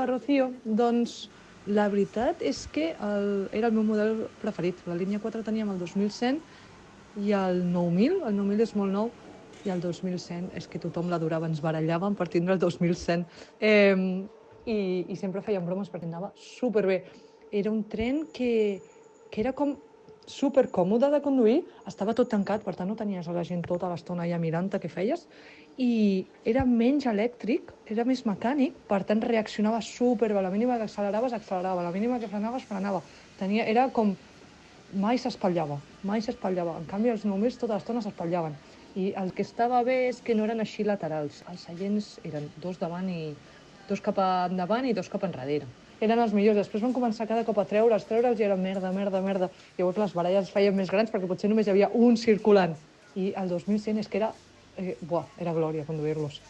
Rocío, doncs la veritat és que era el meu model preferit. La línia 4 teníem el 2100 i el 9000 és molt nou, i el 2100 és que tothom l'adorava, ens barallàvem per tindre el 2100. I sempre fèiem bromes perquè anava superbé. Era un tren que era com super còmode de conduir, estava tot tancat, per tant no tenies a la gent tota l'estona allà mirant-te què feies, i era menys elèctric, era més mecànic, per tant reaccionava superbé. A la mínima que acceleraves, accelerava, a la mínima que frenaves, frenava. Era com mai s'espatllava, mai s'espatllava. En canvi, els només tota l'estona s'espatllaven. I el que estava bé és que no eren així laterals. Els seients eren dos cap endavant i dos cap enrere. Eren els millors. Després van començar cada cop a treure'ls i era merda. Llavors les baralles es feien més grans perquè potser només hi havia un circulant. I el 2100 és que era glòria conduir-los.